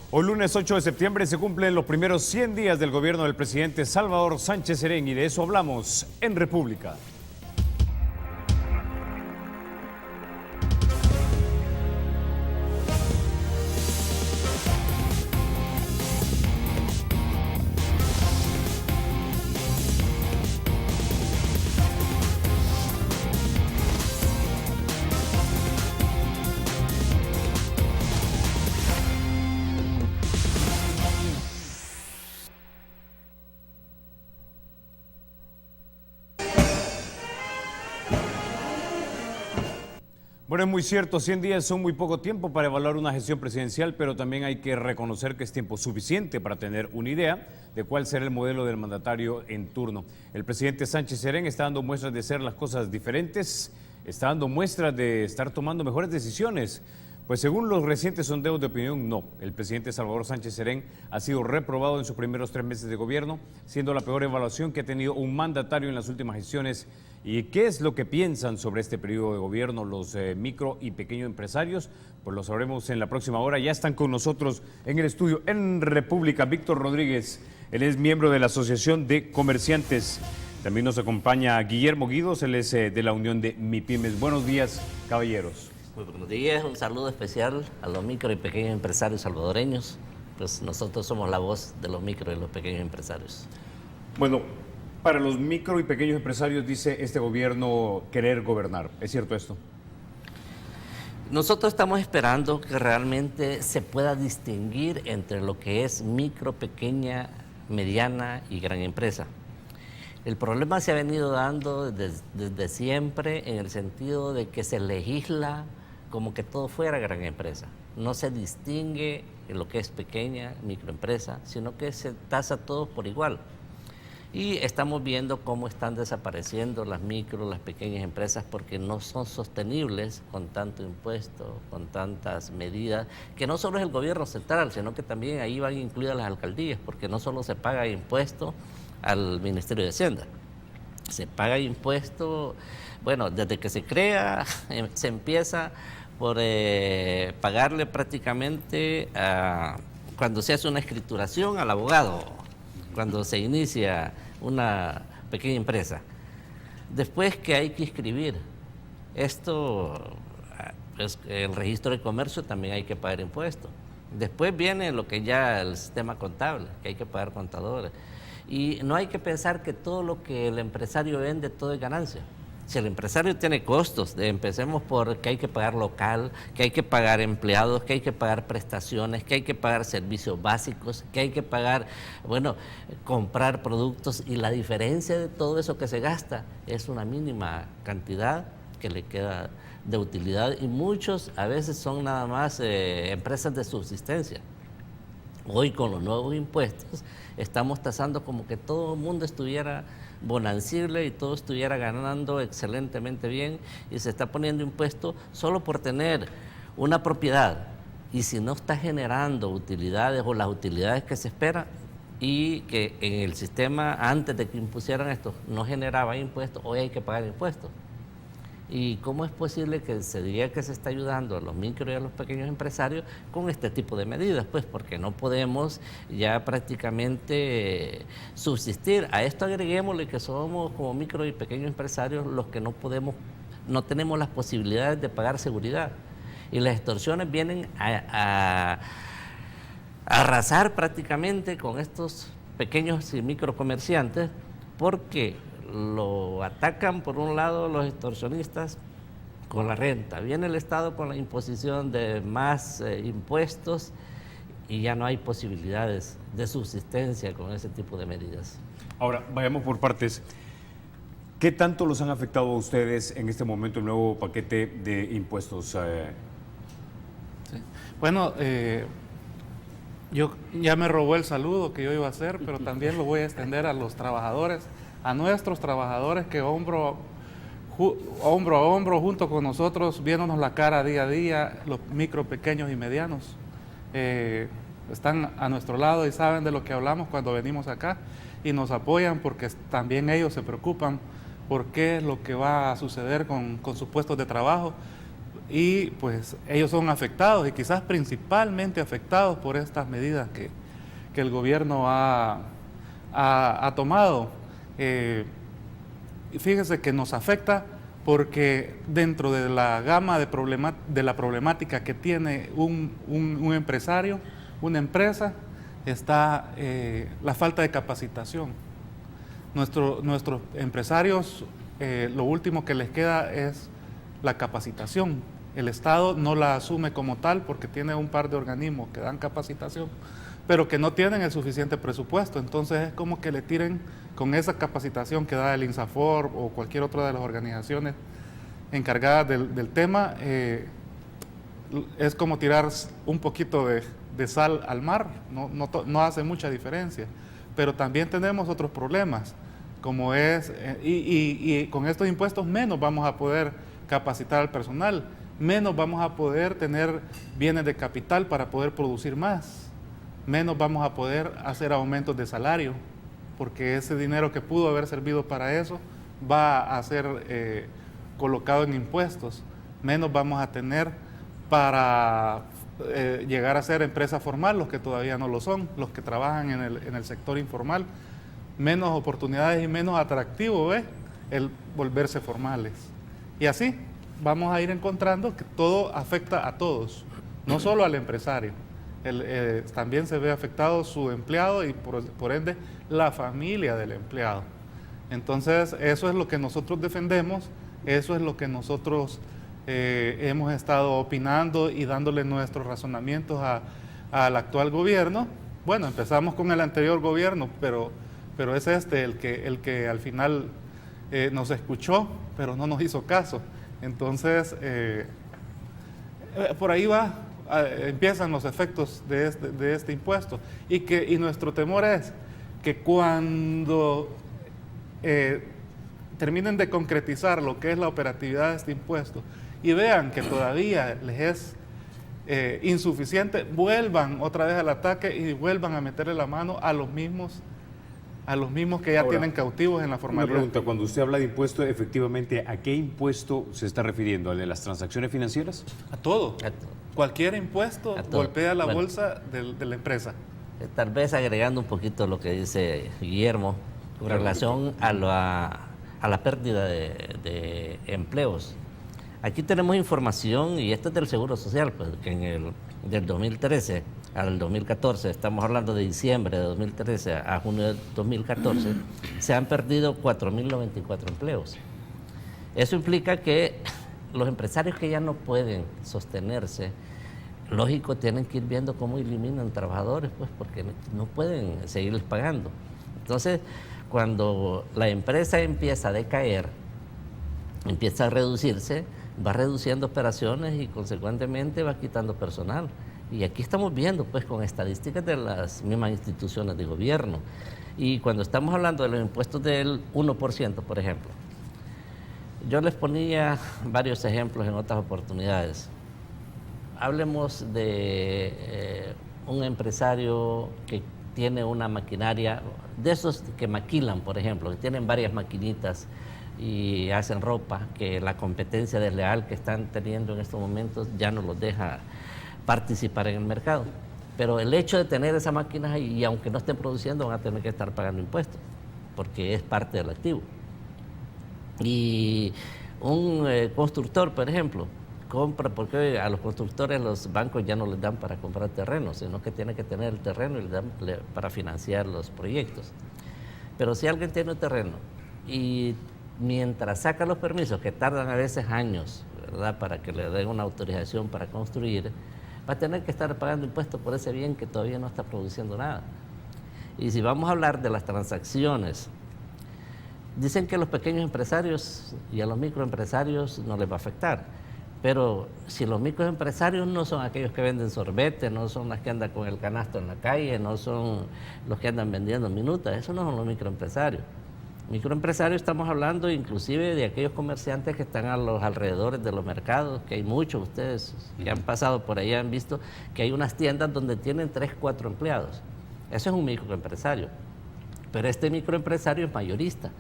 Hoy lunes 8 de septiembre se cumplen los primeros 100 días del gobierno del presidente Salvador Sánchez Serén y de eso hablamos en República. Bueno, es muy cierto, 100 días son muy poco tiempo para evaluar una gestión presidencial, pero también hay que reconocer que es tiempo suficiente para tener una idea de cuál será el modelo del mandatario en turno. El presidente Sánchez Serén está dando muestras de hacer las cosas diferentes, está dando muestras de estar tomando mejores decisiones. Pues según los recientes sondeos de opinión, no. El presidente Salvador Sánchez Serén ha sido reprobado en sus primeros 3 meses de gobierno, siendo la peor evaluación que ha tenido un mandatario en las últimas gestiones. ¿Y qué es lo que piensan sobre este periodo de gobierno los micro y pequeños empresarios? Pues lo sabremos en la próxima hora. Ya están con nosotros en el estudio en República Víctor Rodríguez. Él es miembro de la Asociación de Comerciantes. También nos acompaña Guillermo Guidos, él es de la Unión de MIPYMES. Buenos días, caballeros. Muy buenos días, un saludo especial a los micro y pequeños empresarios salvadoreños. Pues nosotros somos la voz de los micro y los pequeños empresarios. Bueno, para los micro y pequeños empresarios dice este gobierno querer gobernar. ¿Es cierto esto? Nosotros estamos esperando que realmente se pueda distinguir entre lo que es micro, pequeña, mediana y gran empresa. El problema se ha venido dando desde siempre en el sentido de que se legisla como que todo fuera gran empresa. No se distingue en lo que es pequeña, microempresa, sino que se tasa todos por igual. Y estamos viendo cómo están desapareciendo las micro, las pequeñas empresas porque no son sostenibles con tanto impuesto, con tantas medidas, que no solo es el gobierno central, sino que también ahí van incluidas las alcaldías, porque no solo se paga impuesto al Ministerio de Hacienda, se paga impuesto, bueno, desde que se crea, se empieza por pagarle prácticamente cuando se hace una escrituración al abogado, cuando se inicia una pequeña empresa. Después que hay que inscribir, esto es el registro de comercio, también hay que pagar impuestos. Después viene lo que ya el sistema contable, que hay que pagar contadores. Y no hay que pensar que todo lo que el empresario vende, todo es ganancia. Si el empresario tiene costos, empecemos por que hay que pagar local, que hay que pagar empleados, que hay que pagar prestaciones, que hay que pagar servicios básicos, que hay que pagar, bueno, comprar productos, y la diferencia de todo eso que se gasta es una mínima cantidad que le queda de utilidad, y muchos a veces son nada más empresas de subsistencia. Hoy con los nuevos impuestos estamos tasando como que todo el mundo estuviera bonancible y todo estuviera ganando excelentemente bien, y se está poniendo impuesto solo por tener una propiedad, y si no está generando utilidades o las utilidades que se espera, y que en el sistema antes de que impusieran esto no generaba impuestos, hoy hay que pagar impuestos. ¿Y cómo es posible que se diga que se está ayudando a los micro y a los pequeños empresarios con este tipo de medidas? Pues porque no podemos ya prácticamente subsistir. A esto agreguémosle que somos como micro y pequeños empresarios los que no tenemos las posibilidades de pagar seguridad. Y las extorsiones vienen a arrasar prácticamente con estos pequeños y micro comerciantes, porque lo atacan por un lado los extorsionistas con la renta, viene el Estado con la imposición de más impuestos, y ya no hay posibilidades de subsistencia con ese tipo de medidas. Ahora, vayamos por partes. ¿Qué tanto los han afectado a ustedes en este momento el nuevo paquete de impuestos? Sí. Bueno, yo ya me robó el saludo que yo iba a hacer, pero también lo voy a extender a los trabajadores, a nuestros trabajadores que hombro a hombro junto con nosotros, viéndonos la cara día a día, los micro, pequeños y medianos, están a nuestro lado y saben de lo que hablamos cuando venimos acá, y nos apoyan porque también ellos se preocupan por qué es lo que va a suceder con sus puestos de trabajo. y pues ellos son afectados y quizás principalmente afectados por estas medidas que el gobierno ha tomado. Fíjese que nos afecta porque dentro de la gama de la problemática que tiene un empresario, una empresa, está la falta de capacitación. Nuestros empresarios, lo último que les queda es la capacitación. El Estado no la asume como tal porque tiene un par de organismos que dan capacitación, pero que no tienen el suficiente presupuesto. Entonces es como que le tiren con esa capacitación que da el INSAFOR o cualquier otra de las organizaciones encargadas del tema, es como tirar un poquito de sal al mar, no hace mucha diferencia. Pero también tenemos otros problemas, como es, y con estos impuestos menos vamos a poder capacitar al personal, menos vamos a poder tener bienes de capital para poder producir más, menos vamos a poder hacer aumentos de salario, porque ese dinero que pudo haber servido para eso va a ser colocado en impuestos, menos vamos a tener para llegar a ser empresa formal, los que todavía no lo son, los que trabajan en el sector informal, menos oportunidades y menos atractivo el volverse formales. Y así vamos a ir encontrando que todo afecta a todos, no solo al empresario. También se ve afectado su empleado y por ende la familia del empleado. Entonces eso es lo que nosotros defendemos, eso es lo que nosotros hemos estado opinando y dándole nuestros razonamientos al actual gobierno. Bueno, empezamos con el anterior gobierno, pero es el que al final nos escuchó, pero no nos hizo caso. Entonces, por ahí empiezan los efectos de este impuesto. Y nuestro temor es que cuando terminen de concretizar lo que es la operatividad de este impuesto y vean que todavía les es insuficiente, vuelvan otra vez al ataque y vuelvan a meterle la mano a los mismos que ya tienen cautivos en la formalidad. Una pregunta, cuando usted habla de impuesto, efectivamente, ¿a qué impuesto se está refiriendo? ¿Al de las transacciones financieras? A todo. Cualquier impuesto golpea la bolsa de la empresa. Tal vez agregando un poquito lo que dice Guillermo con relación a la pérdida de empleos. Aquí tenemos información, y esto es del Seguro Social, pues, que del 2013 al 2014, estamos hablando de diciembre de 2013 a junio de 2014, se han perdido 4.094 empleos. Eso implica que los empresarios que ya no pueden sostenerse, lógico, tienen que ir viendo cómo eliminan trabajadores, pues, porque no pueden seguirles pagando. Entonces, cuando la empresa empieza a decaer, empieza a reducirse, va reduciendo operaciones y consecuentemente va quitando personal. Y aquí estamos viendo, pues, con estadísticas de las mismas instituciones de gobierno. Y cuando estamos hablando de los impuestos del 1%, por ejemplo, yo les ponía varios ejemplos en otras oportunidades. Hablemos de un empresario que tiene una maquinaria, de esos que maquilan, por ejemplo, que tienen varias maquinitas y hacen ropa, que la competencia desleal que están teniendo en estos momentos ya no los deja participar en el mercado. Pero el hecho de tener esas máquinas ahí, y aunque no estén produciendo, van a tener que estar pagando impuestos, porque es parte del activo. Y un constructor, por ejemplo, compra, porque a los constructores los bancos ya no les dan para comprar terrenos, sino que tiene que tener el terreno y les dan para financiar los proyectos. Pero si alguien tiene un terreno y mientras saca los permisos, que tardan a veces años, ¿verdad?, para que le den una autorización para construir, va a tener que estar pagando impuestos por ese bien que todavía no está produciendo nada. Y si vamos a hablar de las transacciones, dicen que a los pequeños empresarios y a los microempresarios no les va a afectar. Pero si los microempresarios no son aquellos que venden sorbete, no son los que andan con el canasto en la calle, no son los que andan vendiendo minutas, esos no son los microempresarios. Microempresarios estamos hablando inclusive de aquellos comerciantes que están a los alrededores de los mercados, que hay muchos, ustedes que han pasado por ahí han visto que hay unas tiendas donde tienen 3, 4 empleados. Eso es un microempresario. Pero este microempresario es mayorista.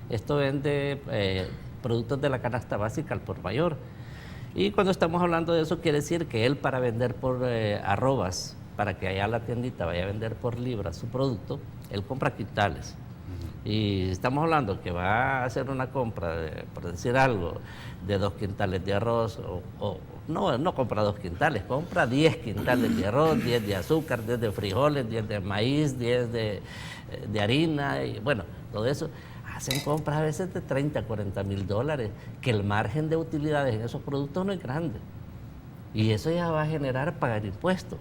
Esto vende productos de la canasta básica al por mayor. Y cuando estamos hablando de eso, quiere decir que él para vender por arrobas, para que allá la tiendita vaya a vender por libra su producto, él compra quintales. Y estamos hablando que va a hacer una compra, por decir algo, de 2 quintales de arroz, no compra 2 quintales, compra 10 quintales de arroz, 10 de azúcar, 10 de frijoles, 10 de maíz, 10 de harina, y bueno, todo eso. Hacen compras a veces de 30, 40 mil dólares, que el margen de utilidades en esos productos no es grande. Y eso ya va a generar pagar impuestos.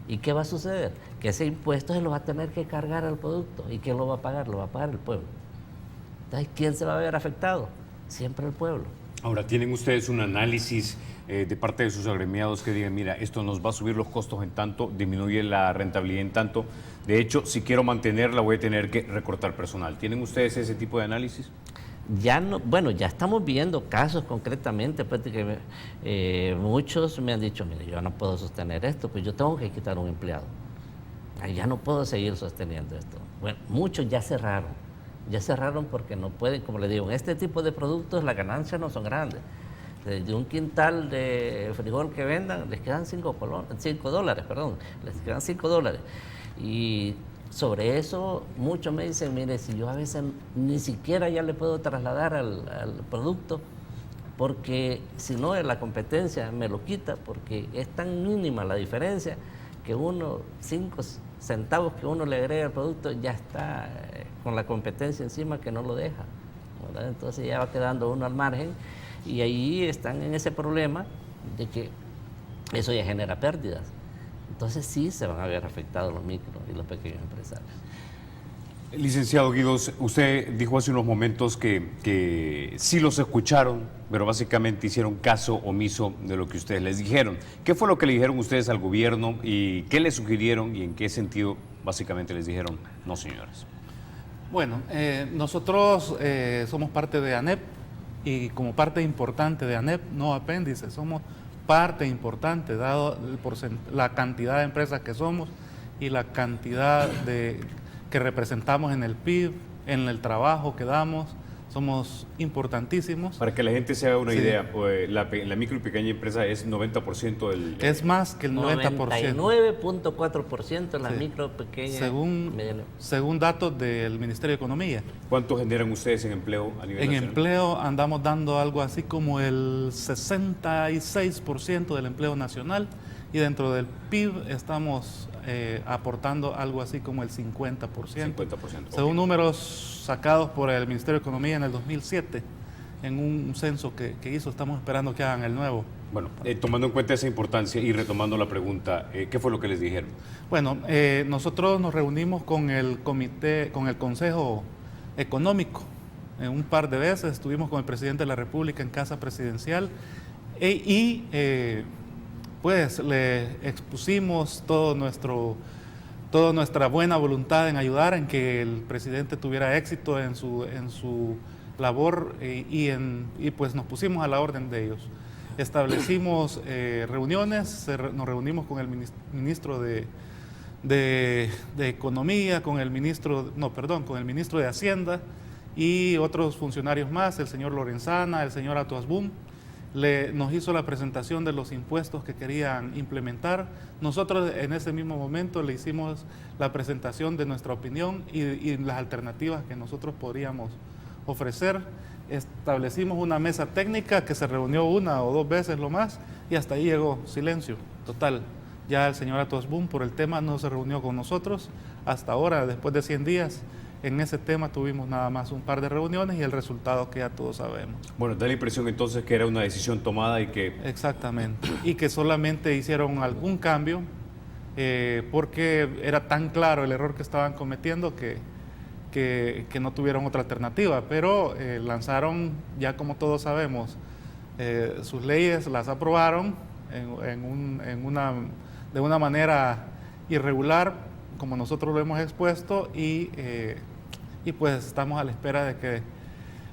¿Y qué va a suceder? Que ese impuesto se lo va a tener que cargar al producto. ¿Y quién lo va a pagar? Lo va a pagar el pueblo. Entonces, ¿quién se va a ver afectado? Siempre el pueblo. Ahora, ¿tienen ustedes un análisis de parte de sus agremiados que digan, mira, esto nos va a subir los costos en tanto, disminuye la rentabilidad en tanto? De hecho, si quiero mantenerla, voy a tener que recortar personal. ¿Tienen ustedes ese tipo de análisis? Ya no, bueno, ya estamos viendo casos concretamente, pues, de que muchos me han dicho, mire, yo no puedo sostener esto, pues yo tengo que quitar un empleado. Ya no puedo seguir sosteniendo esto. Bueno, muchos ya cerraron porque no pueden, como le digo, en este tipo de productos las ganancias no son grandes. De un quintal de frijol que vendan, les quedan $5, les quedan $5. Y sobre eso, muchos me dicen, mire, si yo a veces ni siquiera ya le puedo trasladar al producto, porque si no, la competencia me lo quita, porque es tan mínima la diferencia que 5 centavos que uno le agrega al producto ya está con la competencia encima que no lo deja, ¿verdad? Entonces ya va quedando uno al margen y ahí están en ese problema de que eso ya genera pérdidas. Entonces sí se van a ver afectados los micro y los pequeños empresarios. Licenciado Guidos, usted dijo hace unos momentos que sí los escucharon, pero básicamente hicieron caso omiso de lo que ustedes les dijeron. ¿Qué fue lo que le dijeron ustedes al gobierno y qué les sugirieron y en qué sentido básicamente les dijeron no, señores? Bueno, nosotros somos parte de ANEP y como parte importante de ANEP, no apéndice, somos parte importante, dado la cantidad de empresas que somos y la cantidad que representamos en el PIB, en el trabajo que damos, somos importantísimos. Para que la gente se haga una idea, la micro y pequeña empresa es 90% del... Es más que el 90%. 99.4% en la micro, pequeña, según datos del Ministerio de Economía. ¿Cuánto generan ustedes en empleo a nivel nacional? En empleo andamos dando algo así como el 66% del empleo nacional y dentro del PIB estamos aportando algo así como el 50%. 50%. Según números sacados por el Ministerio de Economía en el 2007, en un censo que hizo, estamos esperando que hagan el nuevo. Bueno, tomando en cuenta esa importancia y retomando la pregunta, ¿qué fue lo que les dijeron? Bueno, nosotros nos reunimos con el comité, con el Consejo Económico. Un par de veces estuvimos con el presidente de la República en Casa Presidencial pues le expusimos toda nuestra buena voluntad en ayudar, en que el presidente tuviera éxito en su labor y pues nos pusimos a la orden de ellos. Establecimos reuniones, nos reunimos con el ministro de Economía, con el ministro de Hacienda y otros funcionarios más, el señor Lorenzana, el señor Atuasbum. Nos hizo la presentación de los impuestos que querían implementar. Nosotros en ese mismo momento le hicimos la presentación de nuestra opinión y las alternativas que nosotros podríamos ofrecer. Establecimos una mesa técnica que se reunió 1 o 2 veces lo más y hasta ahí llegó silencio total. Ya el señor Atuasbum por el tema no se reunió con nosotros. Hasta ahora, después de 100 días, en ese tema tuvimos nada más un par de reuniones y el resultado que ya todos sabemos. Bueno, da la impresión entonces que era una decisión tomada y que... Exactamente, y que solamente hicieron algún cambio porque era tan claro el error que estaban cometiendo que no tuvieron otra alternativa, pero lanzaron, ya como todos sabemos, sus leyes las aprobaron de una manera irregular, como nosotros lo hemos expuesto, y pues estamos a la espera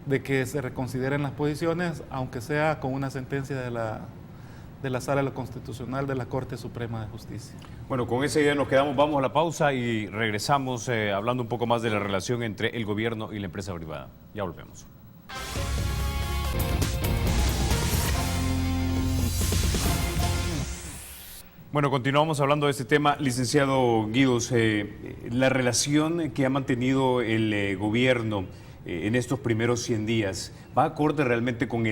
de que se reconsideren las posiciones, aunque sea con una sentencia de la Sala de lo Constitucional de la Corte Suprema de Justicia. Bueno, con esa idea nos quedamos, vamos a la pausa y regresamos hablando un poco más de la relación entre el gobierno y la empresa privada. Ya volvemos. Bueno, continuamos hablando de este tema. Licenciado Guidos, la relación que ha mantenido el gobierno en estos primeros 100 días, ¿va acorde realmente con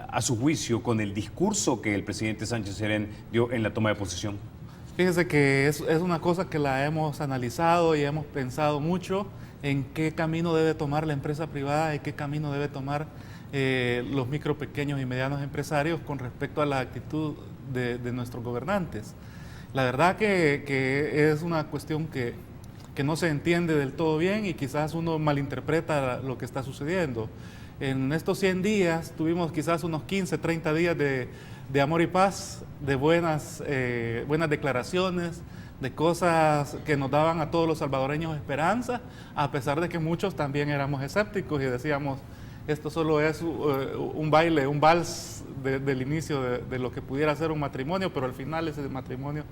a su juicio, con el discurso que el presidente Sánchez Serén dio en la toma de posesión? Fíjese que es una cosa que la hemos analizado y hemos pensado mucho en qué camino debe tomar la empresa privada y qué camino debe tomar los micro, pequeños y medianos empresarios con respecto a la actitud de nuestros gobernantes. La verdad que es una cuestión que no se entiende del todo bien y quizás uno malinterpreta lo que está sucediendo. En estos 100 días tuvimos quizás unos 15, 30 días de amor y paz, de buenas declaraciones, de cosas que nos daban a todos los salvadoreños esperanza, a pesar de que muchos también éramos escépticos y decíamos, esto solo es un baile, un vals del inicio de lo que pudiera ser un matrimonio, pero al final ese matrimonio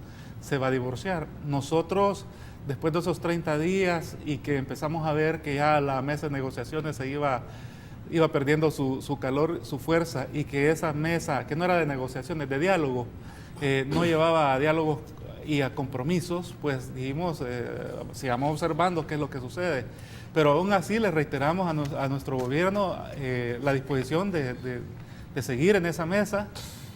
se va a divorciar. Nosotros, después de esos 30 días y que empezamos a ver que ya la mesa de negociaciones se iba perdiendo su calor, su fuerza, y que esa mesa, que no era de negociaciones, de diálogo, no llevaba a diálogos y a compromisos, pues dijimos, sigamos observando qué es lo que sucede. Pero aún así le reiteramos a nuestro gobierno la disposición de seguir en esa mesa,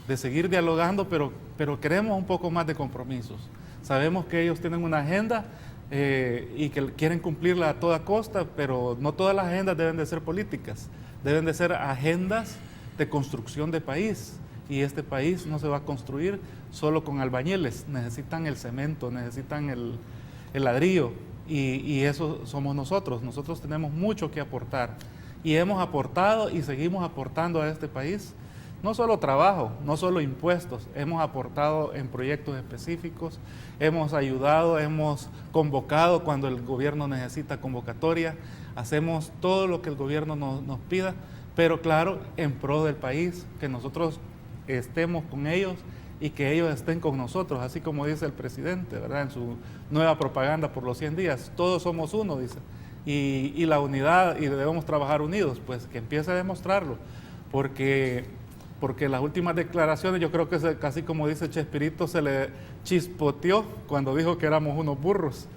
de seguir dialogando, pero queremos un poco más de compromisos. Sabemos que ellos tienen una agenda y que quieren cumplirla a toda costa, pero no todas las agendas deben de ser políticas, deben de ser agendas de construcción de país. Y este país no se va a construir solo con albañiles, necesitan el cemento, necesitan el ladrillo, y eso somos nosotros. Nosotros tenemos mucho que aportar y hemos aportado y seguimos aportando a este país. No solo trabajo, no solo impuestos, hemos aportado en proyectos específicos, hemos ayudado, hemos convocado cuando el gobierno necesita convocatoria, hacemos todo lo que el gobierno nos pida, pero claro, en pro del país, que nosotros estemos con ellos y que ellos estén con nosotros, así como dice el presidente, ¿verdad? En su nueva propaganda por los 100 días, todos somos uno, dice, y la unidad, y debemos trabajar unidos, pues que empiece a demostrarlo, porque las últimas declaraciones, yo creo que casi como dice Chespirito, se le chispoteó cuando dijo que éramos unos burros.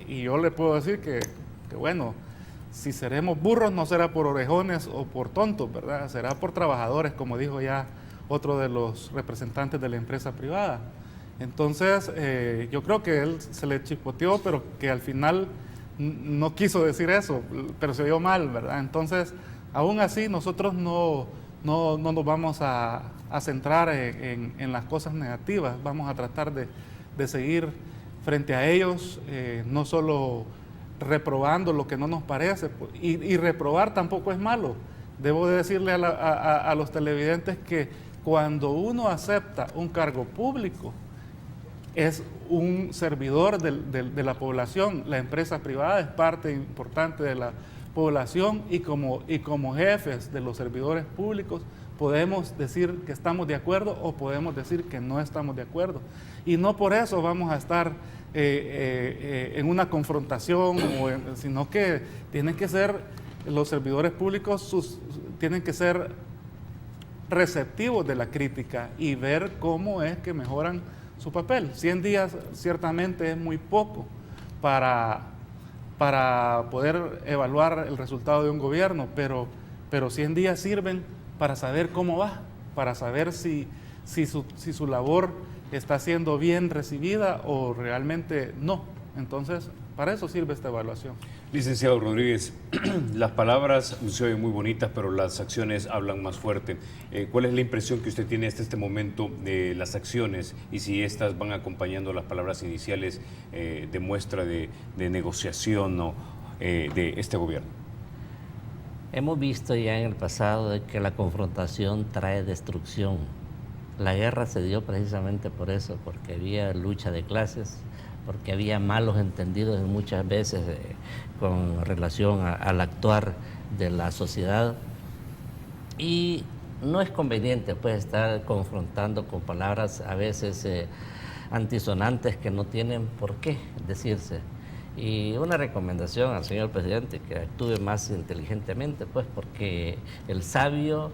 Y yo le puedo decir que bueno, si seremos burros no será por orejones o por tontos, ¿verdad? Será por trabajadores, como dijo ya otro de los representantes de la empresa privada. Entonces, yo creo que él se le chispoteó, pero que al final no quiso decir eso, pero se vio mal, ¿verdad? Entonces, aún así, nosotros no nos vamos a centrar en las cosas negativas, vamos a tratar de seguir frente a ellos, no solo reprobando lo que no nos parece, y reprobar tampoco es malo. Debo de decirle a los televidentes que cuando uno acepta un cargo público, es un servidor de la población. La empresa privada es parte importante de la población y como jefes de los servidores públicos podemos decir que estamos de acuerdo o podemos decir que no estamos de acuerdo. Y no por eso vamos a estar en una confrontación, sino que tienen que ser, los servidores públicos tienen que ser receptivos de la crítica y ver cómo es que mejoran su papel. 100 días ciertamente es muy poco para poder evaluar el resultado de un gobierno, pero 100 días sirven para saber cómo va, para saber si su labor está siendo bien recibida o realmente no. Entonces, para eso sirve esta evaluación. Licenciado Rodríguez, las palabras se oyen muy bonitas, pero las acciones hablan más fuerte. ¿Cuál es la impresión que usted tiene hasta este momento de las acciones y si estas van acompañando las palabras iniciales de muestra de negociación de este gobierno? Hemos visto ya en el pasado de que la confrontación trae destrucción. La guerra se dio precisamente por eso, porque había lucha de clases, porque había malos entendidos muchas veces con relación al actuar de la sociedad. Y no es conveniente pues estar confrontando con palabras a veces antisonantes que no tienen por qué decirse. Y una recomendación al señor presidente, que actúe más inteligentemente, pues porque el sabio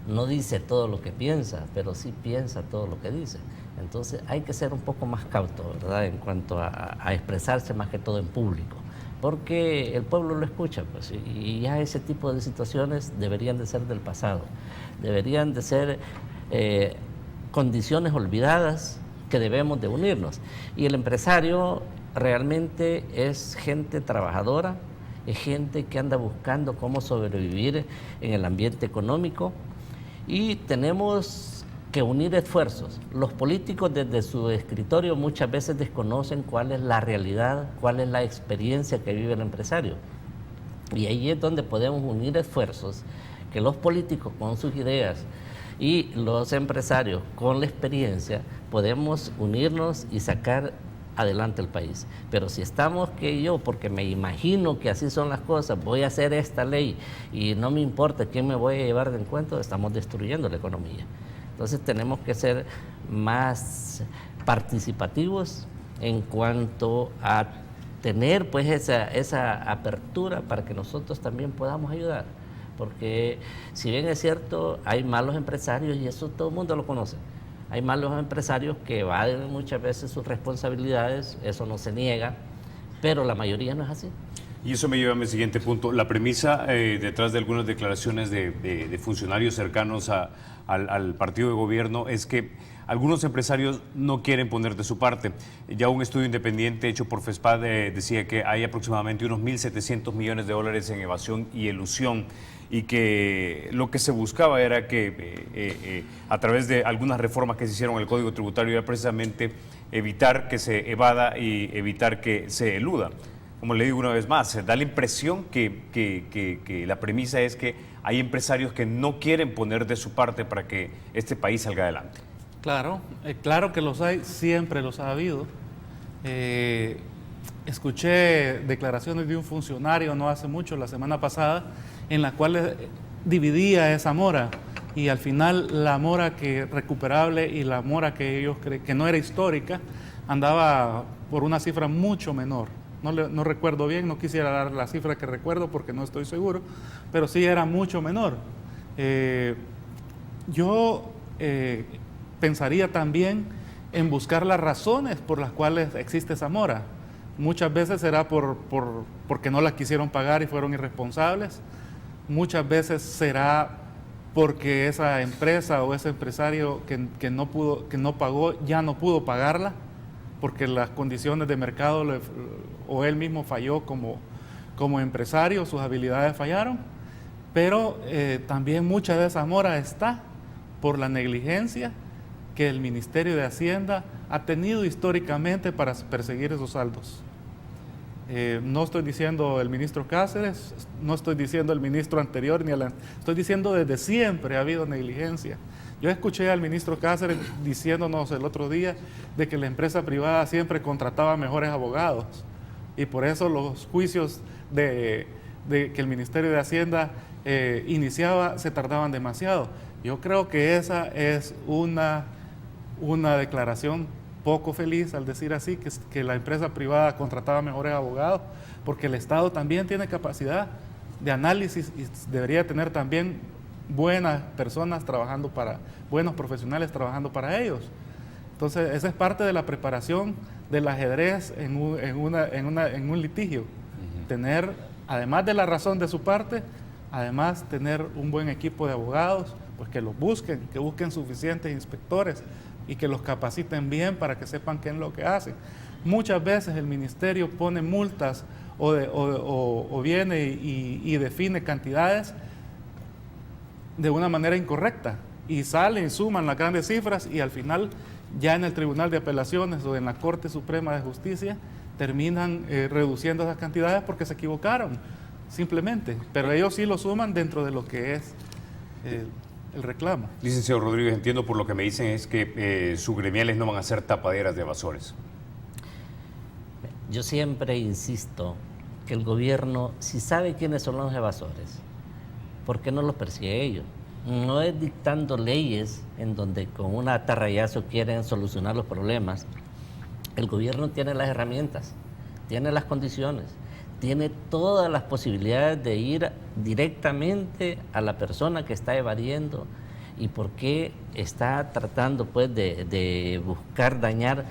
no dice todo lo que piensa, pero sí piensa todo lo que dice. Entonces hay que ser un poco más cauto, ¿verdad?, en cuanto a expresarse más que todo en público, porque el pueblo lo escucha, pues, y ya ese tipo de situaciones deberían de ser del pasado, deberían de ser condiciones olvidadas que debemos de unirnos. Y el empresario realmente es gente trabajadora, es gente que anda buscando cómo sobrevivir en el ambiente económico, y tenemos que unir esfuerzos. Los políticos desde su escritorio muchas veces desconocen cuál es la realidad, cuál es la experiencia que vive el empresario. Y ahí es donde podemos unir esfuerzos, que los políticos con sus ideas y los empresarios con la experiencia podemos unirnos y sacar adelante el país. Pero si estamos que yo, porque me imagino que así son las cosas, voy a hacer esta ley y no me importa quién me voy a llevar de encuentro, estamos destruyendo la economía. Entonces tenemos que ser más participativos en cuanto a tener pues esa apertura para que nosotros también podamos ayudar. Porque si bien es cierto, hay malos empresarios y eso todo el mundo lo conoce. Hay malos empresarios que evaden muchas veces sus responsabilidades, eso no se niega, pero la mayoría no es así. Y eso me lleva a mi siguiente punto. La premisa detrás de algunas declaraciones de funcionarios cercanos al partido de gobierno es que algunos empresarios no quieren poner de su parte. Ya un estudio independiente hecho por FESPAD decía que hay aproximadamente unos 1.700 millones de dólares en evasión y elusión, y que lo que se buscaba era que a través de algunas reformas que se hicieron en el Código Tributario era precisamente evitar que se evada y evitar que se eluda. Como le digo una vez más, da la impresión que la premisa es que hay empresarios que no quieren poner de su parte para que este país salga adelante. Claro, claro que los hay, siempre los ha habido. Escuché declaraciones de un funcionario no hace mucho, la semana pasada, en la cual dividía esa mora, y al final la mora que recuperable y la mora que ellos creen que no era histórica andaba por una cifra mucho menor. No recuerdo bien, no quisiera dar la cifra que recuerdo porque no estoy seguro, pero sí era mucho menor. Yo pensaría también en buscar las razones por las cuales existe esa mora. Muchas veces será porque no la quisieron pagar y fueron irresponsables. Muchas veces será porque esa empresa o ese empresario que no pagó ya no pudo pagarla, porque las condiciones de mercado o él mismo falló como empresario, sus habilidades fallaron. Pero también mucha de esa mora está por la negligencia que el Ministerio de Hacienda ha tenido históricamente para perseguir esos saldos. No estoy diciendo el ministro Cáceres, no estoy diciendo el ministro anterior, estoy diciendo desde siempre ha habido negligencia. Yo escuché al ministro Cáceres diciéndonos el otro día de que la empresa privada siempre contrataba mejores abogados, y por eso los juicios de que el Ministerio de Hacienda iniciaba se tardaban demasiado. Yo creo que esa es una declaración poco feliz al decir así, que la empresa privada contrataba mejores abogados, porque el Estado también tiene capacidad de análisis y debería tener también buenas personas trabajando buenos profesionales trabajando para ellos. Entonces, esa es parte de la preparación del ajedrez en un litigio. Tener, además de la razón de su parte, además tener un buen equipo de abogados, pues que busquen suficientes inspectores y que los capaciten bien para que sepan qué es lo que hacen. Muchas veces el ministerio pone multas o viene y define cantidades de una manera incorrecta, y salen, suman las grandes cifras, y al final ya en el Tribunal de Apelaciones o en la Corte Suprema de Justicia terminan reduciendo esas cantidades porque se equivocaron, simplemente. Pero ellos sí lo suman dentro de lo que es el reclamo. Licenciado Rodríguez, entiendo por lo que me dicen es que sus gremiales no van a ser tapaderas de evasores. Yo siempre insisto que el gobierno, si sabe quiénes son los evasores, ¿por qué no los persigue ellos? No es dictando leyes en donde con un atarrayazo quieren solucionar los problemas. El gobierno tiene las herramientas, tiene las condiciones, tiene todas las posibilidades de ir directamente a la persona que está evadiendo ¿Y por qué está tratando pues de buscar dañar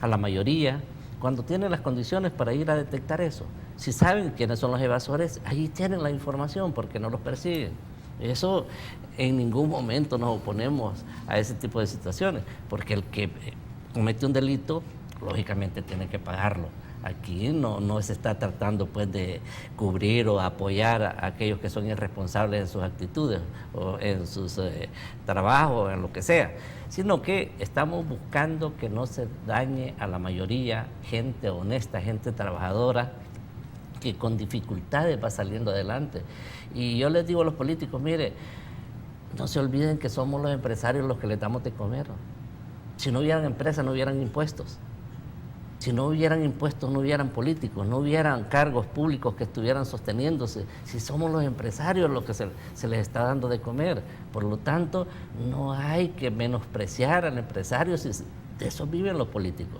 a la mayoría cuando tiene las condiciones para ir a detectar eso? Si saben quiénes son los evasores, ahí tienen la información, porque no los persiguen. Eso, en ningún momento nos oponemos a ese tipo de situaciones, porque el que comete un delito, lógicamente tiene que pagarlo. Aquí no se está tratando pues de cubrir o apoyar a aquellos que son irresponsables en sus actitudes o en sus trabajos, en lo que sea, sino que estamos buscando que no se dañe a la mayoría, gente honesta, gente trabajadora, que con dificultades va saliendo adelante. Y yo les digo a los políticos, mire, no se olviden que somos los empresarios los que les damos de comer. Si no hubieran empresas, no hubieran impuestos. Si no hubieran impuestos, no hubieran políticos, no hubieran cargos públicos que estuvieran sosteniéndose. Si somos los empresarios los que se les está dando de comer. Por lo tanto, no hay que menospreciar al empresario, si de eso viven los políticos.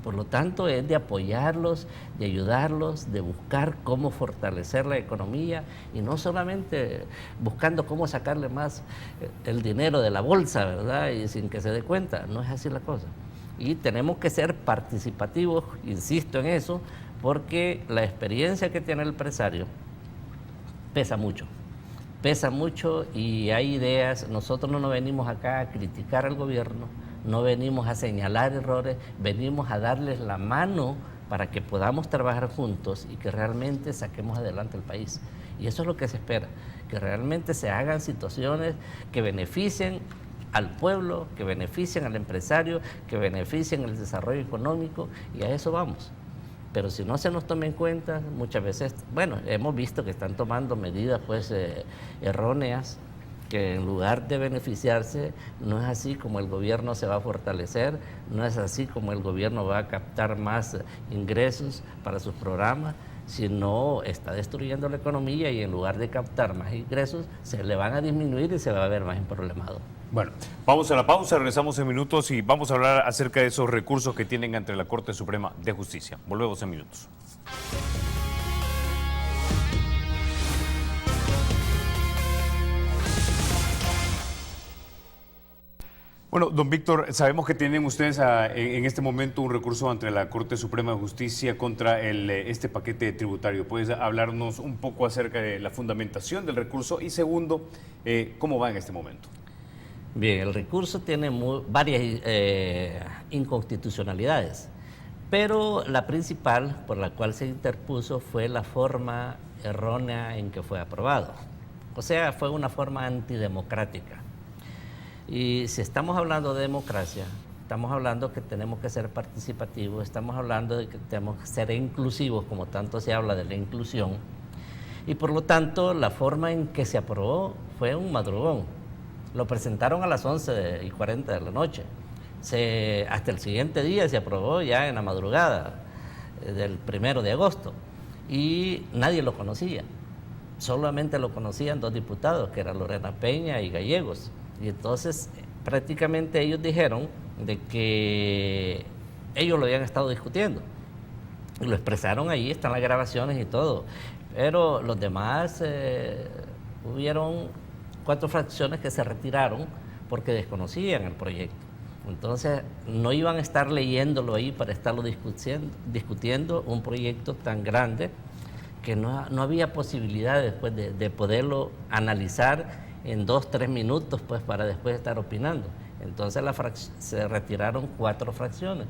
Por lo tanto, es de apoyarlos, de ayudarlos, de buscar cómo fortalecer la economía y no solamente buscando cómo sacarle más el dinero de la bolsa, ¿verdad? Y sin que se dé cuenta. No es así la cosa. Y tenemos que ser participativos, insisto en eso, porque la experiencia que tiene el empresario pesa mucho y hay ideas. Nosotros no nos venimos acá a criticar al gobierno, no venimos a señalar errores, venimos a darles la mano para que podamos trabajar juntos y que realmente saquemos adelante el país. Y eso es lo que se espera, que realmente se hagan situaciones que beneficien al pueblo, que beneficien al empresario, que beneficien el desarrollo económico, y a eso vamos. Pero si no se nos toma en cuenta, muchas veces, bueno, hemos visto que están tomando medidas pues erróneas, que en lugar de beneficiarse, no es así como el gobierno se va a fortalecer, no es así como el gobierno va a captar más ingresos para sus programas, sino está destruyendo la economía y en lugar de captar más ingresos, se le van a disminuir y se va a ver más emproblemado. Bueno, vamos a la pausa, regresamos en minutos y vamos a hablar acerca de esos recursos que tienen ante la Corte Suprema de Justicia. Volvemos en minutos. Bueno, don Víctor, sabemos que tienen ustedes en este momento un recurso ante la Corte Suprema de Justicia contra este paquete tributario. ¿Puedes hablarnos un poco acerca de la fundamentación del recurso? Y segundo, ¿cómo va en este momento? Bien, el recurso tiene varias inconstitucionalidades, pero la principal por la cual se interpuso fue la forma errónea en que fue aprobado. O sea, fue una forma antidemocrática. Y si estamos hablando de democracia, estamos hablando que tenemos que ser participativos, estamos hablando de que tenemos que ser inclusivos, como tanto se habla de la inclusión, y por lo tanto la forma en que se aprobó fue un madrugón. Lo presentaron a las 11:40 de la noche. Hasta el siguiente día se aprobó ya en la madrugada del 1 de agosto y nadie lo conocía. Solamente lo conocían dos diputados, que eran Lorena Peña y Gallegos. Y entonces prácticamente ellos dijeron de que ellos lo habían estado discutiendo. Y lo expresaron ahí, están las grabaciones y todo. Pero los demás, hubieron 4 fracciones que se retiraron porque desconocían el proyecto. Entonces no iban a estar leyéndolo ahí para estarlo discutiendo un proyecto tan grande que no había posibilidad después de poderlo analizar en 2-3 minutos pues para después estar opinando. Entonces se retiraron 4 fracciones.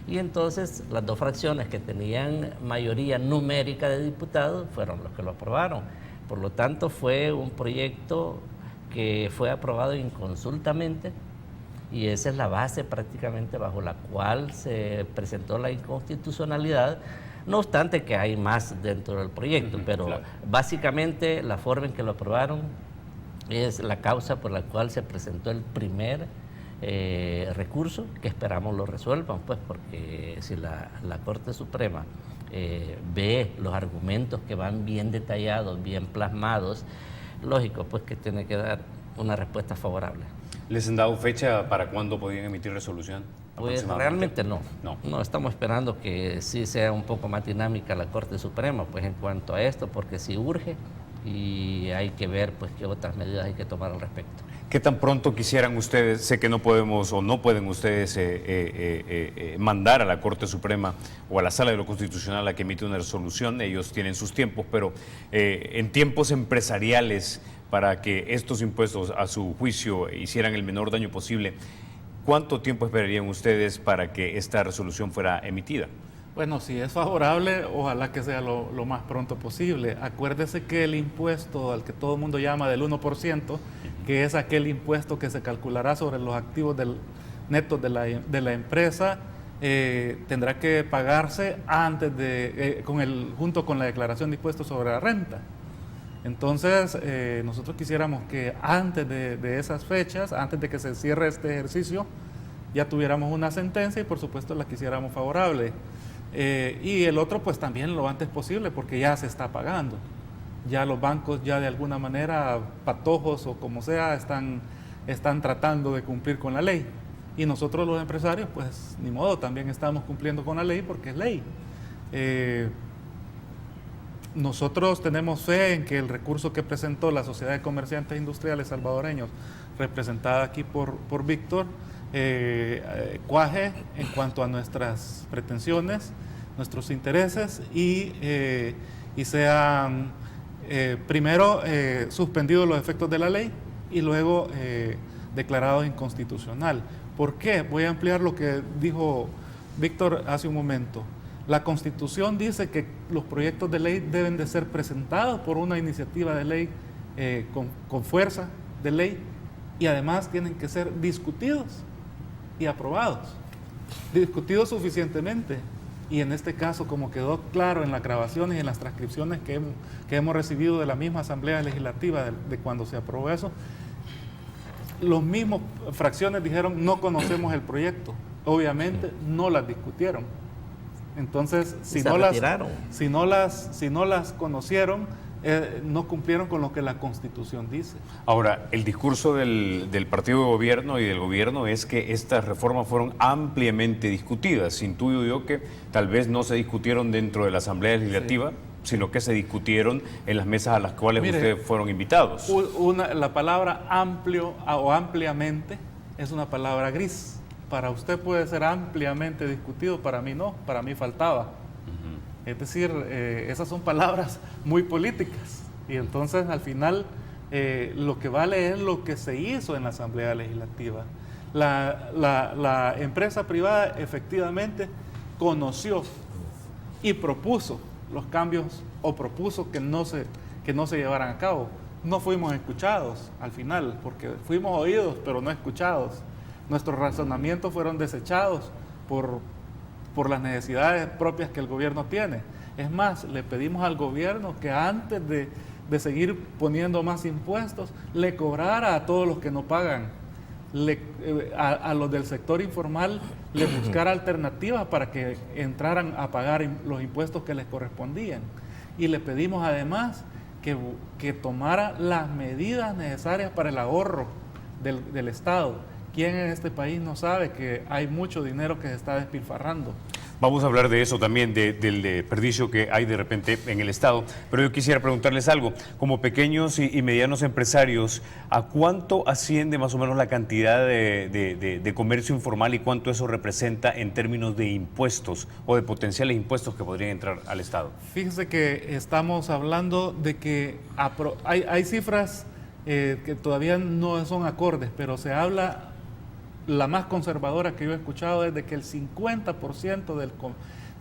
Y entonces las 2 fracciones que tenían mayoría numérica de diputados fueron los que lo aprobaron. Por lo tanto, fue un proyecto que fue aprobado inconsultamente y esa es la base prácticamente bajo la cual se presentó la inconstitucionalidad, no obstante que hay más dentro del proyecto, pero claro, básicamente la forma en que lo aprobaron es la causa por la cual se presentó el primer recurso, que esperamos lo resuelvan, pues porque si la Corte Suprema ve los argumentos que van bien detallados, bien plasmados, lógico pues que tiene que dar una respuesta favorable. ¿Les han dado fecha para cuándo podrían emitir resolución? Pues realmente no, estamos esperando que sí sea un poco más dinámica la Corte Suprema pues en cuanto a esto, porque sí urge y hay que ver pues qué otras medidas hay que tomar al respecto. ¿Qué tan pronto quisieran ustedes? Sé que no podemos o no pueden ustedes mandar a la Corte Suprema o a la Sala de lo Constitucional a que emite una resolución, ellos tienen sus tiempos, pero en tiempos empresariales para que estos impuestos a su juicio hicieran el menor daño posible, ¿cuánto tiempo esperarían ustedes para que esta resolución fuera emitida? Bueno, si es favorable, ojalá que sea lo más pronto posible. Acuérdese que el impuesto al que todo el mundo llama del 1%, que es aquel impuesto que se calculará sobre los activos netos de la empresa, tendrá que pagarse antes de, junto con la declaración de impuestos sobre la renta. Entonces, nosotros quisiéramos que antes de esas fechas, antes de que se cierre este ejercicio, ya tuviéramos una sentencia y por supuesto la quisiéramos favorable. Y el otro pues también lo antes posible porque ya se está pagando. Ya los bancos ya de alguna manera, patojos o como sea, están tratando de cumplir con la ley. Y nosotros los empresarios pues ni modo, también estamos cumpliendo con la ley porque es ley. Nosotros tenemos fe en que el recurso que presentó la Sociedad de Comerciantes Industriales Salvadoreños, representada aquí por Víctor, cuaje en cuanto a nuestras pretensiones, nuestros intereses y sean primero suspendidos los efectos de la ley y luego declarados inconstitucional. ¿Por qué? Voy a ampliar lo que dijo Víctor hace un momento. La Constitución dice que los proyectos de ley deben de ser presentados por una iniciativa de ley con fuerza de ley y además tienen que ser discutidos y aprobados, discutidos suficientemente. Y en este caso, como quedó claro en las grabaciones y en las transcripciones que hemos recibido de la misma Asamblea Legislativa de cuando se aprobó eso, los mismos fracciones dijeron no conocemos el proyecto. Obviamente no las discutieron. Entonces, si no las conocieron, no cumplieron con lo que la Constitución dice. Ahora, el discurso del partido de gobierno y del gobierno es que estas reformas fueron ampliamente discutidas. Intuyo yo que tal vez no se discutieron dentro de la Asamblea Legislativa, sí, sino que se discutieron en las mesas a las cuales ustedes fueron invitados. La palabra amplio o ampliamente es una palabra gris. Para usted puede ser ampliamente discutido, para mí no, para mí faltaba. Es decir, esas son palabras muy políticas y entonces al final lo que vale es lo que se hizo en la Asamblea Legislativa. La empresa privada efectivamente conoció y propuso los cambios o propuso que no se llevaran a cabo. No fuimos escuchados al final porque fuimos oídos pero no escuchados. Nuestros razonamientos fueron desechados por las necesidades propias que el gobierno tiene. Es más, le pedimos al gobierno que antes de seguir poniendo más impuestos, le cobrara a todos los que no pagan, a los del sector informal, le buscara alternativas para que entraran a pagar los impuestos que les correspondían. Y le pedimos además que tomara las medidas necesarias para el ahorro del Estado. ¿Quién en este país no sabe que hay mucho dinero que se está despilfarrando? Vamos a hablar de eso también, del desperdicio que hay de repente en el Estado, pero yo quisiera preguntarles algo. Como pequeños y medianos empresarios, ¿a cuánto asciende más o menos la cantidad de comercio informal y cuánto eso representa en términos de impuestos o de potenciales impuestos que podrían entrar al Estado? Fíjese que estamos hablando de que hay cifras que todavía no son acordes, pero se habla... La más conservadora que yo he escuchado es de que el 50%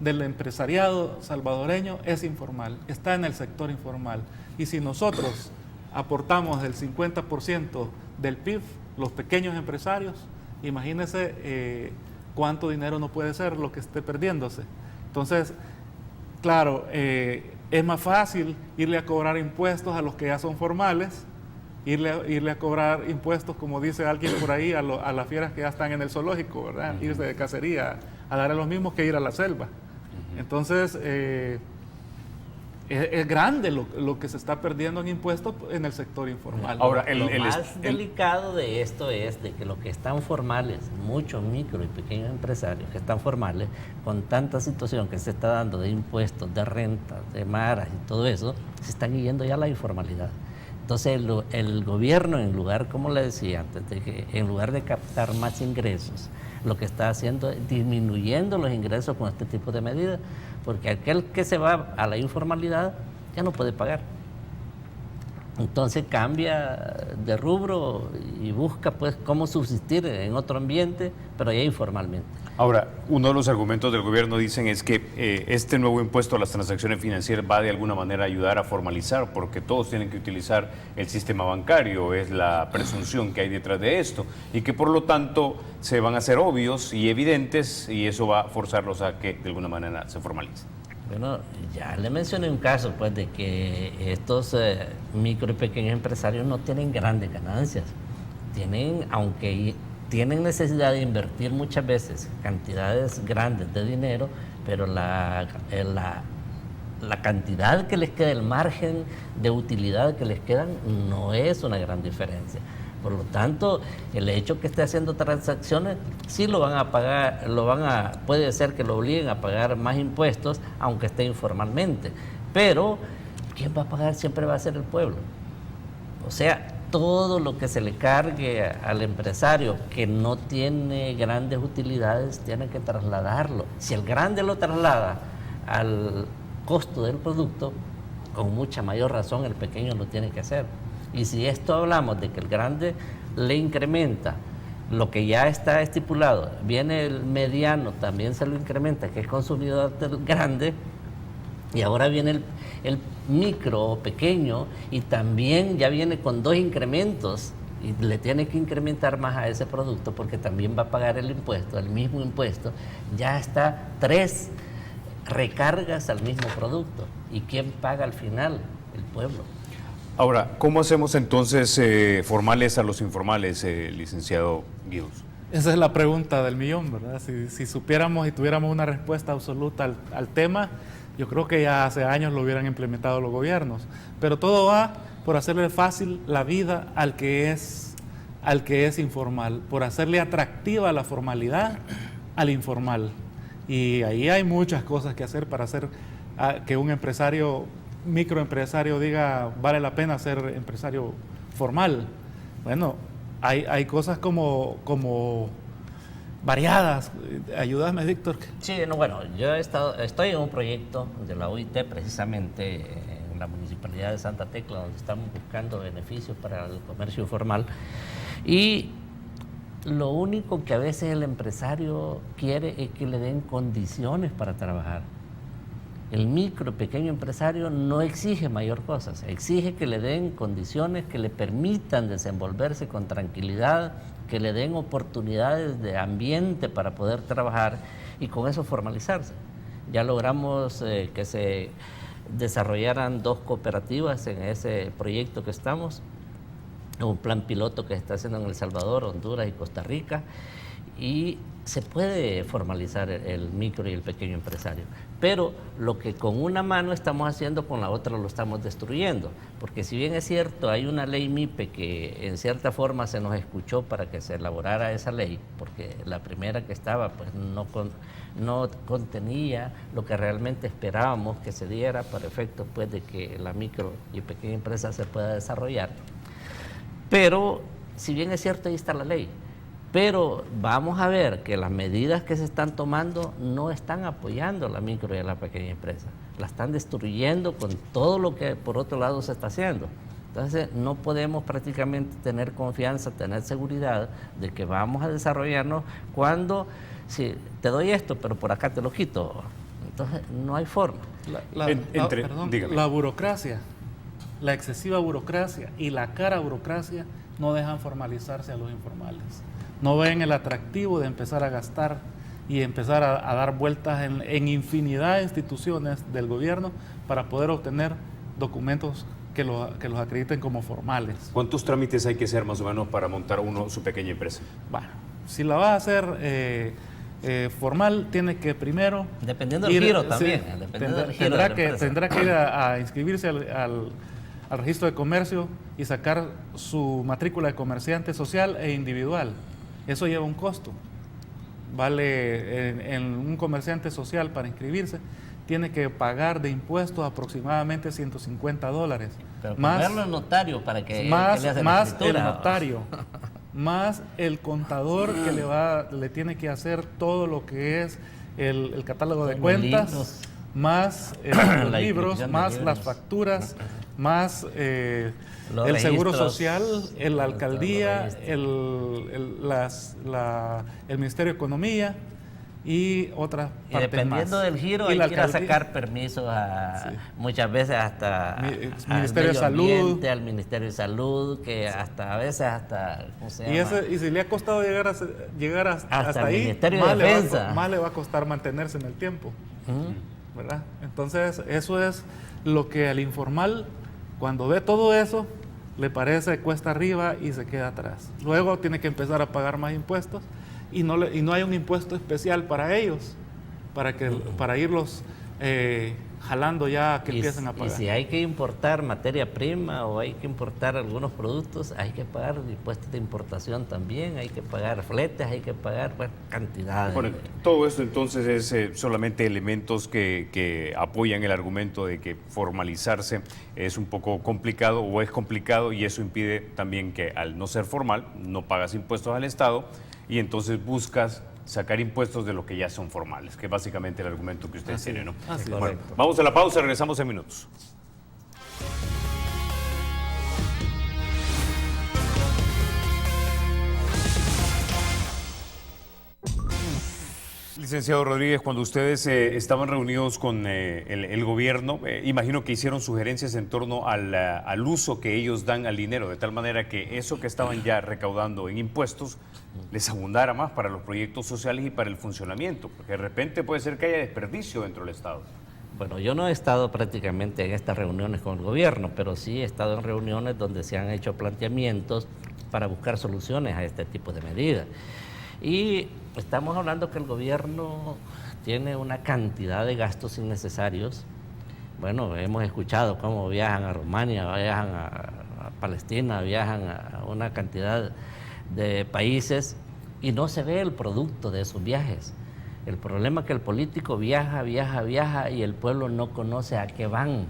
del empresariado salvadoreño es informal, está en el sector informal. Y si nosotros aportamos el 50% del PIB, los pequeños empresarios, imagínense cuánto dinero no puede ser lo que esté perdiéndose. Entonces, claro, es más fácil irle a cobrar impuestos a los que ya son formales, irle a cobrar impuestos, como dice alguien por ahí, a las fieras que ya están en el zoológico, ¿verdad? Irse de cacería, a dar a los mismos que ir a la selva. Entonces, es grande lo que se está perdiendo en impuestos en el sector informal. Ahora, lo más delicado de esto es de que los que están formales, muchos micro y pequeños empresarios que están formales, con tanta situación que se está dando de impuestos, de rentas, de maras y todo eso, se están yendo ya a la informalidad. Entonces el gobierno, en lugar, como le decía antes, en lugar de captar más ingresos, lo que está haciendo es disminuyendo los ingresos con este tipo de medidas, porque aquel que se va a la informalidad ya no puede pagar. Entonces cambia de rubro y busca pues cómo subsistir en otro ambiente, pero ya informalmente. Ahora, uno de los argumentos del gobierno dicen es que este nuevo impuesto a las transacciones financieras va de alguna manera a ayudar a formalizar, porque todos tienen que utilizar el sistema bancario, es la presunción que hay detrás de esto, y que por lo tanto se van a hacer obvios y evidentes, y eso va a forzarlos a que de alguna manera se formalicen. Bueno, ya le mencioné un caso, pues, de que estos micro y pequeños empresarios no tienen grandes ganancias. Aunque tienen necesidad de invertir muchas veces cantidades grandes de dinero, pero la cantidad que les queda, el margen de utilidad que les quedan, no es una gran diferencia. Por lo tanto, el hecho que esté haciendo transacciones, sí lo van a pagar, puede ser que lo obliguen a pagar más impuestos, aunque esté informalmente. Pero, ¿quién va a pagar? Siempre va a ser el pueblo. O sea, todo lo que se le cargue al empresario que no tiene grandes utilidades, tiene que trasladarlo. Si el grande lo traslada al costo del producto, con mucha mayor razón el pequeño lo tiene que hacer. Y si esto hablamos de que el grande le incrementa lo que ya está estipulado, viene el mediano, también se lo incrementa, que es consumidor del grande, y ahora viene el micro o pequeño, y también ya viene con 2 incrementos, y le tiene que incrementar más a ese producto, porque también va a pagar el impuesto, el mismo impuesto, ya está 3 recargas al mismo producto. ¿Y quién paga al final? El pueblo. Ahora, ¿cómo hacemos entonces formales a los informales, licenciado Guidos? Esa es la pregunta del millón, ¿verdad? Si supiéramos y tuviéramos una respuesta absoluta al tema, yo creo que ya hace años lo hubieran implementado los gobiernos. Pero todo va por hacerle fácil la vida al que es informal, por hacerle atractiva la formalidad al informal. Y ahí hay muchas cosas que hacer para hacer que un microempresario diga vale la pena ser empresario formal. Bueno, hay cosas como variadas. Ayúdame, Víctor. Sí, no, bueno, yo estoy en un proyecto de la OIT precisamente en la Municipalidad de Santa Tecla, donde estamos buscando beneficios para el comercio informal, y lo único que a veces el empresario quiere es que le den condiciones para trabajar. El micro, pequeño empresario no exige mayor cosas, exige que le den condiciones que le permitan desenvolverse con tranquilidad, que le den oportunidades de ambiente para poder trabajar y con eso formalizarse. Ya logramos que se desarrollaran 2 cooperativas en ese proyecto que estamos, un plan piloto que se está haciendo en El Salvador, Honduras y Costa Rica, y se puede formalizar el micro y el pequeño empresario, pero lo que con una mano estamos haciendo, con la otra lo estamos destruyendo, porque si bien es cierto, hay una ley MIPE que en cierta forma se nos escuchó para que se elaborara esa ley, porque la primera que estaba pues no contenía lo que realmente esperábamos que se diera para efectos pues de que la micro y pequeña empresa se pueda desarrollar. Pero si bien es cierto, ahí está la ley, pero vamos a ver que las medidas que se están tomando no están apoyando a la micro y a la pequeña empresa, la están destruyendo con todo lo que por otro lado se está haciendo. Entonces no podemos prácticamente tener confianza, tener seguridad de que vamos a desarrollarnos cuando, si te doy esto, pero por acá te lo quito. Entonces no hay forma. La burocracia, la excesiva burocracia y la cara burocracia no dejan formalizarse a los informales. No ven el atractivo de empezar a gastar y empezar a dar vueltas en infinidad de instituciones del gobierno para poder obtener documentos que los acrediten como formales. ¿Cuántos trámites hay que hacer más o menos para montar su pequeña empresa? Bueno, si la va a hacer formal, tiene que primero... Dependiendo del giro también. Tendrá que ir a inscribirse al registro de comercio y sacar su matrícula de comerciante social e individual. Eso lleva un costo. Vale, en un comerciante social para inscribirse, tiene que pagar de impuestos aproximadamente $150. Pero más, ponerlo en notario para que más, le hace la más el escritura. notario, más el contador que le tiene que hacer todo lo que es el catálogo de Los cuentas, libros. más los La libros, inscripción de más libros. las facturas, más Los el seguro registros, social, la alcaldía, los registros. el Ministerio de Economía y otras Y partes dependiendo más. del giro, Y hay la que ir a alcaldía. sacar permisos muchas veces hasta al Ministerio de medio Salud. ambiente, al Ministerio de Salud, que hasta a veces hasta, ¿cómo se llama? Y si le ha costado llegar hasta el ahí, Ministerio de Defensa. más le va a costar mantenerse en el tiempo, Ujú. ¿verdad? Entonces, eso es lo que al informal, cuando ve todo eso, le parece cuesta arriba y se queda atrás. Luego tiene que empezar a pagar más impuestos y no hay un impuesto especial para ellos, para irlos jalando ya a que empiecen a Y pagar. si hay que importar materia prima o hay que importar algunos productos, hay que pagar impuestos de importación también, hay que pagar fletes, hay que pagar cantidades. Bueno, todo esto entonces es solamente elementos que apoyan el argumento de que formalizarse es un poco complicado o es complicado, y eso impide también que al no ser formal no pagas impuestos al Estado y entonces buscas sacar impuestos de lo que ya son formales, que es básicamente el argumento que ustedes tienen, ¿no? Así es. Bueno, Correcto. vamos a la pausa, regresamos en minutos. Licenciado Rodríguez, cuando ustedes estaban reunidos con el gobierno, imagino que hicieron sugerencias en torno al uso que ellos dan al dinero, de tal manera que eso que estaban ya recaudando en impuestos les abundara más para los proyectos sociales y para el funcionamiento, porque de repente puede ser que haya desperdicio dentro del Estado. Bueno, yo no he estado prácticamente en estas reuniones con el gobierno, pero sí he estado en reuniones donde se han hecho planteamientos para buscar soluciones a este tipo de medidas. Y estamos hablando que el gobierno tiene una cantidad de gastos innecesarios. Bueno, hemos escuchado cómo viajan a Rumania, viajan a Palestina, viajan a una cantidad de países y no se ve el producto de esos viajes. El problema es que el político viaja y el pueblo no conoce a qué van.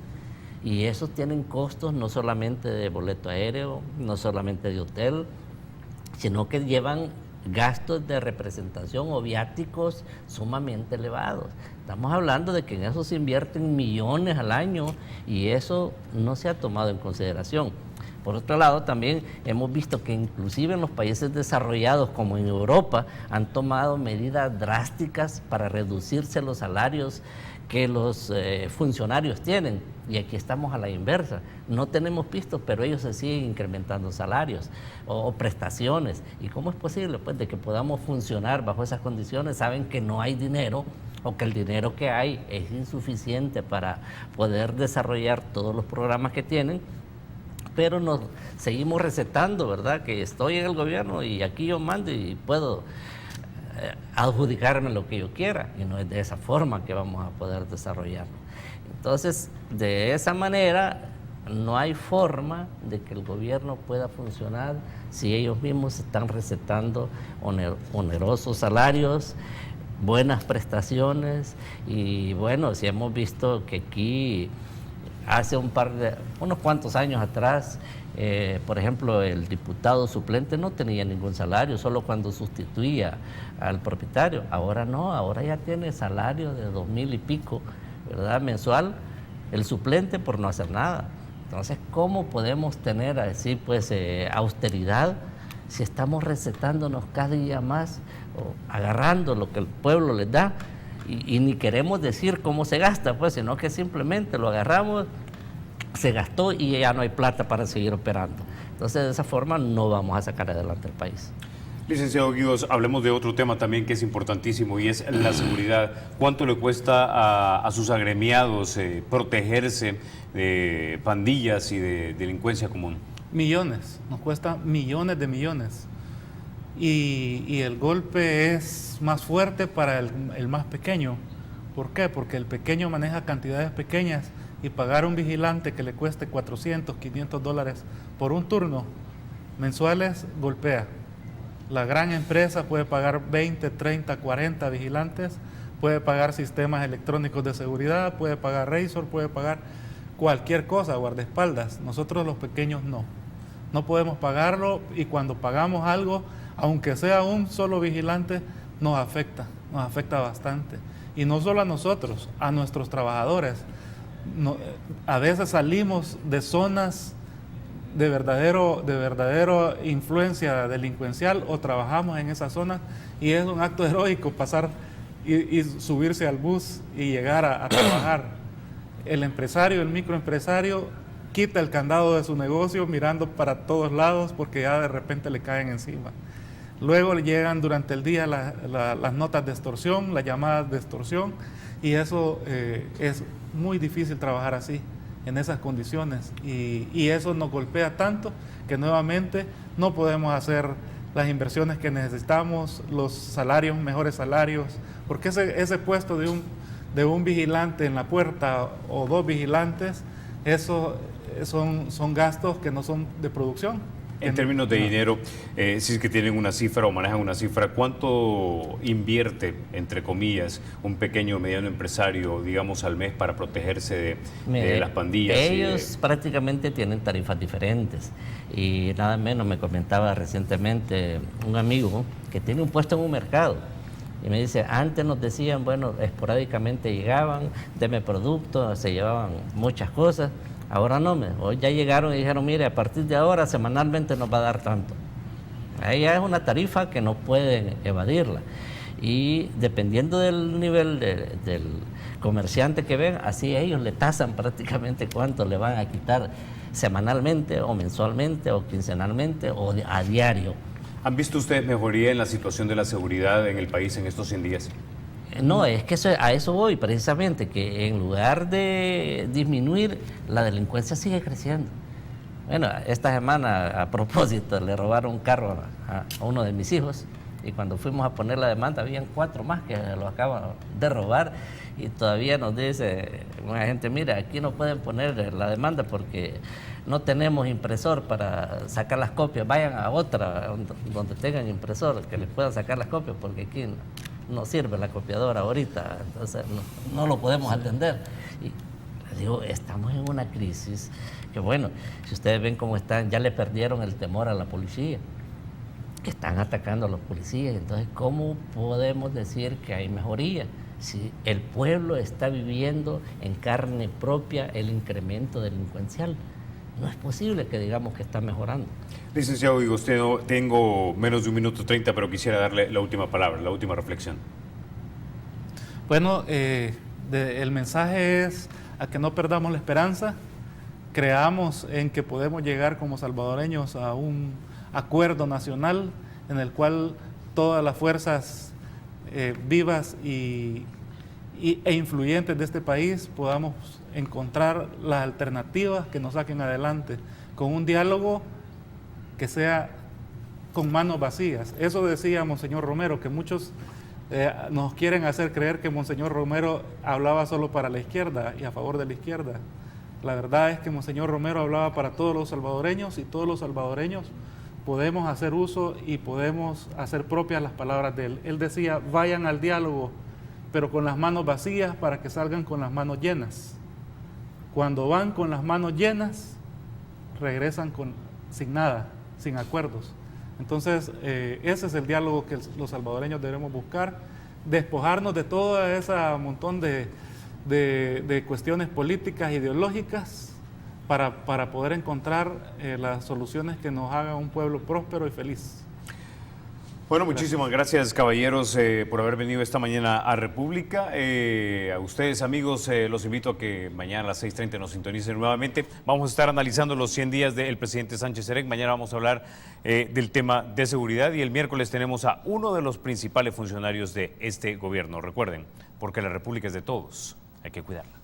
Y esos tienen costos no solamente de boleto aéreo, no solamente de hotel, sino que llevan gastos de representación o viáticos sumamente elevados. Estamos hablando de que en eso se invierten millones al año y eso no se ha tomado en consideración. Por otro lado, también hemos visto que inclusive en los países desarrollados como en Europa han tomado medidas drásticas para reducirse los salarios que los funcionarios tienen. Y aquí estamos a la inversa. No tenemos pistos, pero ellos se siguen incrementando salarios o prestaciones. ¿Y cómo es posible? Pues de que podamos funcionar bajo esas condiciones. Saben que no hay dinero o que el dinero que hay es insuficiente para poder desarrollar todos los programas que tienen, pero nos seguimos recetando, ¿verdad? Que estoy en el gobierno y aquí yo mando y puedo adjudicarme lo que yo quiera, y no es de esa forma que vamos a poder desarrollarlo. Entonces, de esa manera, no hay forma de que el gobierno pueda funcionar si ellos mismos están recetando onerosos salarios, buenas prestaciones, y bueno, si hemos visto que aquí hace unos cuantos años atrás, por ejemplo, el diputado suplente no tenía ningún salario, solo cuando sustituía al propietario. Ahora no, ahora ya tiene salario de 2,000 y pico, ¿verdad?, mensual, el suplente por no hacer nada. Entonces, ¿cómo podemos tener así, pues, austeridad si estamos recetándonos cada día más o agarrando lo que el pueblo les da y ni queremos decir cómo se gasta, pues, sino que simplemente lo agarramos, se gastó y ya no hay plata para seguir operando? Entonces, de esa forma no vamos a sacar adelante el país. Licenciado Guidos, hablemos de otro tema también que es importantísimo y es la seguridad. ¿Cuánto le cuesta a sus agremiados protegerse de pandillas y de delincuencia común? Millones, nos cuesta millones de millones. Y el golpe es más fuerte para el más pequeño. ¿Por qué? Porque el pequeño maneja cantidades pequeñas y pagar a un vigilante que le cueste $400, $500 por un turno mensuales golpea. La gran empresa puede pagar 20, 30, 40 vigilantes, puede pagar sistemas electrónicos de seguridad, puede pagar Razor, puede pagar cualquier cosa, guardaespaldas. Nosotros los pequeños no. No podemos pagarlo, y cuando pagamos algo, aunque sea un solo vigilante, nos afecta bastante. Y no solo a nosotros, a nuestros trabajadores. A veces salimos de zonas de verdadero influencia delincuencial, o trabajamos en esas zonas, y es un acto heroico pasar y subirse al bus y llegar a trabajar. El empresario, el microempresario, quita el candado de su negocio mirando para todos lados porque ya de repente le caen encima. Luego le llegan durante el día las notas de extorsión, las llamadas de extorsión, y eso es muy difícil trabajar así, en esas condiciones, y eso nos golpea tanto que nuevamente no podemos hacer las inversiones que necesitamos, los salarios, mejores salarios, porque ese puesto de un vigilante en la puerta o 2 vigilantes, eso son gastos que no son de producción. En términos de dinero, si es que tienen una cifra o manejan una cifra, ¿cuánto invierte, entre comillas, un pequeño o mediano empresario, digamos, al mes para protegerse de las pandillas? Ellos prácticamente tienen tarifas diferentes, y nada menos me comentaba recientemente un amigo que tiene un puesto en un mercado, y me dice, antes nos decían, bueno, esporádicamente llegaban, deme productos, se llevaban muchas cosas. Ahora no, hoy ya llegaron y dijeron, mire, a partir de ahora semanalmente nos va a dar tanto. Ahí ya es una tarifa que no pueden evadirla. Y dependiendo del nivel del comerciante que ven, así ellos le tasan prácticamente cuánto le van a quitar semanalmente o mensualmente o quincenalmente o a diario. ¿Han visto ustedes mejoría en la situación de la seguridad en el país en estos 100 días? No, es que a eso voy precisamente, que en lugar de disminuir, la delincuencia sigue creciendo. Bueno, esta semana, a propósito, le robaron un carro a uno de mis hijos, y cuando fuimos a poner la demanda, habían 4 más que lo acaban de robar, y todavía nos dice un agente, mira, aquí no pueden poner la demanda porque no tenemos impresor para sacar las copias, vayan a otra donde tengan impresor, que les puedan sacar las copias, porque aquí no sirve la copiadora ahorita, entonces no lo podemos atender. Y les digo, estamos en una crisis que, bueno, si ustedes ven cómo están, ya le perdieron el temor a la policía, que están atacando a los policías. Entonces, ¿cómo podemos decir que hay mejoría si el pueblo está viviendo en carne propia el incremento delincuencial? No es posible que digamos que está mejorando. Licenciado Igostino, tengo menos de 1 minuto 30, pero quisiera darle la última palabra, la última reflexión. Bueno, el mensaje es a que no perdamos la esperanza, creamos en que podemos llegar como salvadoreños a un acuerdo nacional en el cual todas las fuerzas vivas e influyentes de este país podamos encontrar las alternativas que nos saquen adelante, con un diálogo que sea con manos vacías. Eso decía Monseñor Romero, que muchos nos quieren hacer creer que Monseñor Romero hablaba solo para la izquierda y a favor de la izquierda. La verdad es que Monseñor Romero hablaba para todos los salvadoreños, y todos los salvadoreños podemos hacer uso y podemos hacer propias las palabras de él. Él decía, vayan al diálogo, pero con las manos vacías para que salgan con las manos llenas. Cuando van con las manos llenas, regresan sin nada, sin acuerdos. Entonces, ese es el diálogo que los salvadoreños debemos buscar, despojarnos de todo ese montón de cuestiones políticas, ideológicas, para poder encontrar las soluciones que nos hagan un pueblo próspero y feliz. Bueno, muchísimas gracias, caballeros, por haber venido esta mañana a República. A ustedes, amigos, los invito a que mañana a las 6:30 nos sintonicen nuevamente. Vamos a estar analizando los 100 días del presidente Sánchez Serén. Mañana vamos a hablar del tema de seguridad, y el miércoles tenemos a uno de los principales funcionarios de este gobierno. Recuerden, porque la República es de todos, hay que cuidarla.